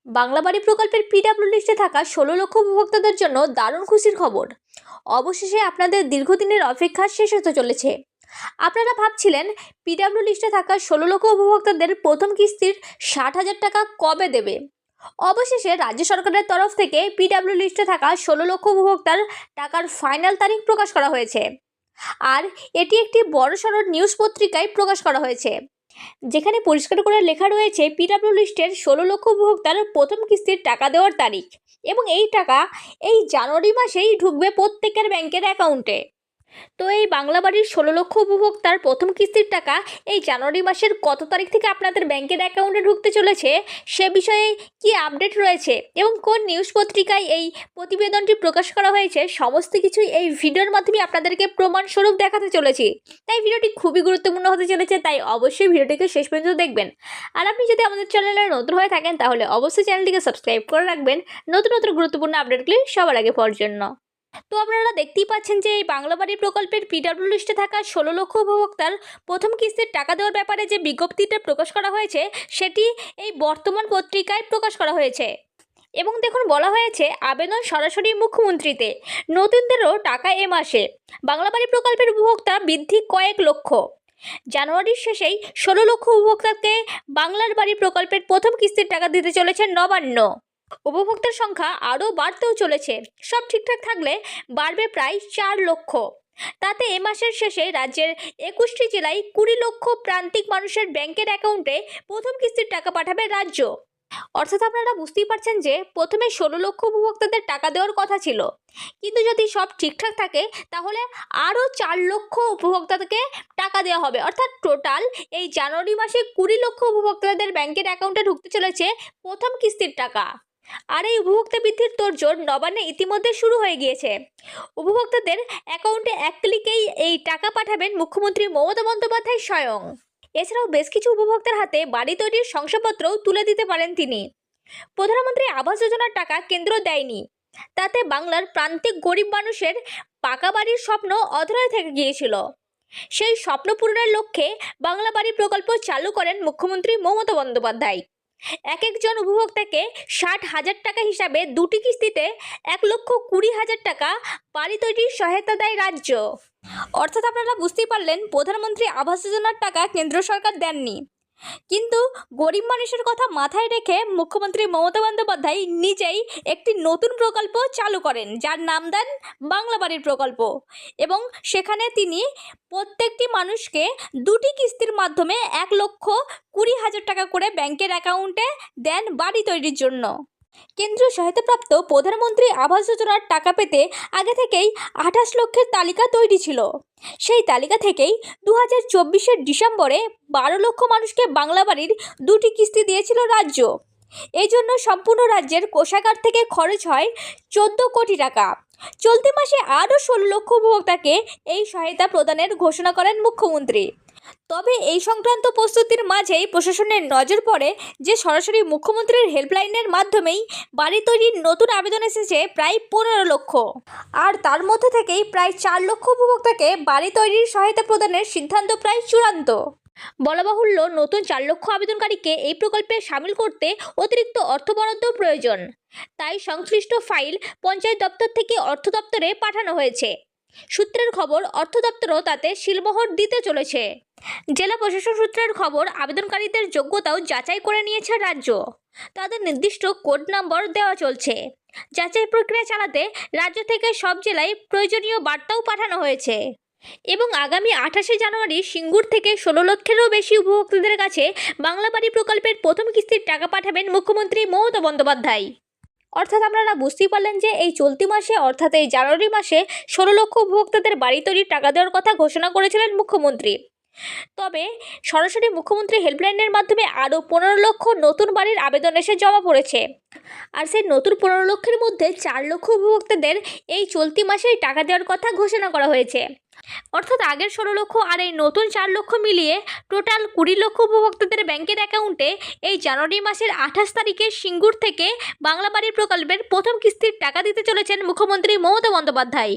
বাংলা বাড়ি প্রকল্পের পিডব্লিউ লিস্টে থাকা ১৬ লক্ষ উপভোক্তাদের জন্য দারুণ খুশির খবর। অবশেষে আপনাদের দীর্ঘদিনের অপেক্ষা শেষ হতে চলেছে। আপনারা ভাবছিলেন পিডব্লিউ লিস্টে থাকা ১৬ লক্ষ উপভোক্তাদের প্রথম কিস্তির ৬০,০০০ টাকা কবে দেবে। অবশেষে রাজ্য সরকারের তরফ থেকে পিডব্লিউ লিস্টে থাকা ১৬ লক্ষ উপভোক্তার টাকার ফাইনাল তারিখ প্রকাশ করা হয়েছে। আর এটি একটি বড়সড় নিউজ পত্রিকায় প্রকাশ করা হয়েছে, যেখানে পরিষ্কার করে লেখা রয়েছে পিডব্লিউ লিস্টের ১৬ লক্ষ উপভোক্তার প্রথম কিস্তির টাকা দেওয়ার তারিখ, এবং এই টাকা এই জানুয়ারি মাসেই ঢুকবে প্রত্যেকের ব্যাংকের অ্যাকাউন্টে। তো এই বাংলা বাড়ির ১৬ লক্ষ উপভোক্তার প্রথম কিস্তির টাকা এই জানুয়ারি মাসের কত তারিখ থেকে আপনাদের ব্যাংকের অ্যাকাউন্টে ঢুকতে চলেছে সে বিষয়ে কি আপডেট রয়েছে এবং কোন নিউজ পত্রিকায় এই প্রতিবেদনটি প্রকাশ করা হয়েছে, সমস্ত কিছুই এই ভিডিওর মাধ্যমে আপনাদেরকে প্রমাণস্বরূপ দেখাতে চলেছি। তাই ভিডিওটি খুবই গুরুত্বপূর্ণ হতে চলেছে, তাই অবশ্যই ভিডিওটিকে শেষ পর্যন্ত দেখবেন। আর আপনি যদি আমাদের চ্যানেলে নতুন হয়ে থাকেন তাহলে অবশ্যই চ্যানেলটিকে সাবস্ক্রাইব করে রাখবেন নতুন নতুন গুরুত্বপূর্ণ আপডেটগুলি সবার আগে পাওয়ার জন্য। তো আপনারা দেখতেই পাচ্ছেন যে এই বাংলা বাড়ি প্রকল্পের পিডব্লিউ লিস্টে থাকা ১৬ লক্ষ উপভোক্তার প্রথম কিস্তির টাকা দেওয়ার ব্যাপারে যে বিজ্ঞপ্তিটা প্রকাশ করা হয়েছে সেটি এই বর্তমান পত্রিকায় প্রকাশ করা হয়েছে। এবং দেখুন, বলা হয়েছে আবেদন সরাসরি মুখ্যমন্ত্রীতে, নতুনদেরও টাকা এ মাসে। বাংলা বাড়ি প্রকল্পের উপভোক্তা বৃদ্ধি কয়েক লক্ষ। জানুয়ারির শেষেই ১৬ লক্ষ উপভোক্তাকে বাংলার বাড়ি প্রকল্পের প্রথম কিস্তির টাকা দিতে চলেছে নবান্ন। উপভোক্তার সংখ্যা আরও বাড়তেও চলেছে। সব ঠিকঠাক থাকলে বাড়বে প্রায় ৪ লক্ষ। তাতে এ মাসের শেষে রাজ্যের ২১টি জেলায় ২০ লক্ষ প্রান্তিক মানুষের ব্যাংকের অ্যাকাউন্টে প্রথম কিস্তির টাকা পাঠাবে রাজ্য। অর্থাৎ আপনারা বুঝতেই পারছেন যে প্রথমে ১৬ লক্ষ উপভোক্তাদের টাকা দেওয়ার কথা ছিল, কিন্তু যদি সব ঠিকঠাক থাকে তাহলে আরও ৪ লক্ষ উপভোক্তাকে টাকা দেওয়া হবে। অর্থাৎ টোটাল এই জানুয়ারি মাসে ২০ লক্ষ উপভোক্তাদের ব্যাংকের অ্যাকাউন্টে ঢুকতে চলেছে প্রথম কিস্তির টাকা। আর এই উপভোক্তা বৃদ্ধির তোড়জোড় নবান্নে ইতিমধ্যে শুরু হয়ে গিয়েছে। উপভোক্তাদের অ্যাকাউন্টে এক ক্লিকেই এই টাকা পাঠাবেন মুখ্যমন্ত্রী মমতা বন্দ্যোপাধ্যায় স্বয়ং। এছাড়াও বেশ কিছু উপভোক্তার হাতে বাড়ি তৈরির শংসাপত্রও তুলে দিতে পারেন তিনি। প্রধানমন্ত্রী আবাস যোজনার টাকা কেন্দ্র দেয়নি, তাতে বাংলার প্রান্তিক গরিব মানুষের পাকা বাড়ির স্বপ্ন অধরায় থেকে গিয়েছিল। সেই স্বপ্ন পূরণের লক্ষ্যে বাংলা বাড়ি প্রকল্প চালু করেন মুখ্যমন্ত্রী মমতা বন্দ্যোপাধ্যায়। এক একজন উপভোক্তাকে ৬০,০০০ টাকা হিসাবে দুটি কিস্তিতে ১,২০,০০০ টাকা বাড়ি তৈরির সহায়তা দেয় রাজ্য। অর্থাৎ আপনারা বুঝতেই পারলেন, প্রধানমন্ত্রী আবাস যোজনার টাকা কেন্দ্র সরকার দেননি, কিন্তু গরিব মানুষের কথা মাথায় রেখে মুখ্যমন্ত্রী মমতা বন্দ্যোপাধ্যায় নিজেই একটি নতুন প্রকল্প চালু করেন, যার নাম দেন বাংলা বাড়ির প্রকল্প। এবং সেখানে তিনি প্রত্যেকটি মানুষকে দুটি কিস্তির মাধ্যমে ১,২০,০০০ টাকা করে ব্যাংকের অ্যাকাউন্টে দেন বাড়ি তৈরির জন্য। কেন্দ্রীয় সহায়তাপ্রাপ্ত প্রধানমন্ত্রী আবাস যোজনার টাকা পেতে আগে থেকেই ২৮ লক্ষের তালিকা তৈরি ছিল। সেই তালিকা থেকেই ২০২৪-এর ডিসেম্বরে ১২ লক্ষ মানুষকে বাংলা বাড়ির দুটি কিস্তি দিয়েছিল রাজ্য। এই জন্য সম্পূর্ণ রাজ্যের কোষাগার থেকে খরচ হয় ১৪ কোটি টাকা। চলতি মাসে আরও ১৬ লক্ষ উপভোক্তাকে এই সহায়তা প্রদানের ঘোষণা করেন মুখ্যমন্ত্রী। তবে এই সংক্রান্ত প্রস্তুতির মাঝেই প্রশাসনের নজর পড়ে যে সরাসরি মুখ্যমন্ত্রীর হেল্পলাইনের মাধ্যমেই বাড়ি তৈরির নতুন আবেদন এসেছে প্রায় ১৫ লক্ষ। আর তার মধ্যে থেকেই প্রায় ৪ লক্ষ উপভোক্তাকে বাড়ি তৈরির সহায়তা প্রদানের সিদ্ধান্ত প্রায় চূড়ান্ত। বলা বাহুল্য, নতুন ৪ লক্ষ আবেদনকারীকে এই প্রকল্পে সামিল করতে অতিরিক্ত অর্থ বরাদ্দ প্রয়োজন। তাই সংশ্লিষ্ট ফাইল পঞ্চায়েত দপ্তর থেকে অর্থ দপ্তরে পাঠানো হয়েছে। সূত্রের খবর, অর্থ দপ্তরও তাতে সিলমোহর দিতে চলেছে। জেলা প্রশাসন সূত্রের খবর, আবেদনকারীদের যোগ্যতাও যাচাই করে নিয়েছে রাজ্য। তাদের নির্দিষ্ট কোড নম্বর দেওয়া চলছে। যাচাই প্রক্রিয়া চালাতে রাজ্য থেকে সব জেলায় প্রয়োজনীয় বার্তাও পাঠানো হয়েছে। এবং আগামী ২৮শে জানুয়ারি সিঙ্গুর থেকে ১৬ লক্ষেরও বেশি উপভোক্তাদের কাছে বাংলা বাড়ি প্রকল্পের প্রথম কিস্তির টাকা পাঠাবেন মুখ্যমন্ত্রী মমতা বন্দ্যোপাধ্যায়। অর্থাৎ আপনারা বুঝতেই পারলেন যে এই চলতি মাসে, অর্থাৎ এই জানুয়ারি মাসে ১৬ লক্ষ উপভোক্তাদের বাড়ি তৈরির টাকা দেওয়ার কথা ঘোষণা করেছিলেন মুখ্যমন্ত্রী। তবে সরাসরি মুখ্যমন্ত্রী হেল্পলাইনের মাধ্যমে আরও ১৫ লক্ষ নতুন বাড়ির আবেদন এসে জমা পড়েছে। আর সেই নতুন ১৫ লক্ষের মধ্যে ৪ লক্ষ উপভোক্তাদের এই চলতি মাসেই টাকা দেওয়ার কথা ঘোষণা করা হয়েছে। অর্থাৎ আগের ১৬ লক্ষ আর এই নতুন ৪ লক্ষ মিলিয়ে টোটাল ২০ লক্ষ উপভোক্তাদের ব্যাংকের অ্যাকাউন্টে এই জানুয়ারি মাসের ২৮ তারিখে সিঙ্গুর থেকে বাংলা বাড়ির প্রকল্পের প্রথম কিস্তির টাকা দিতে চলেছেন মুখ্যমন্ত্রী মমতা বন্দ্যোপাধ্যায়।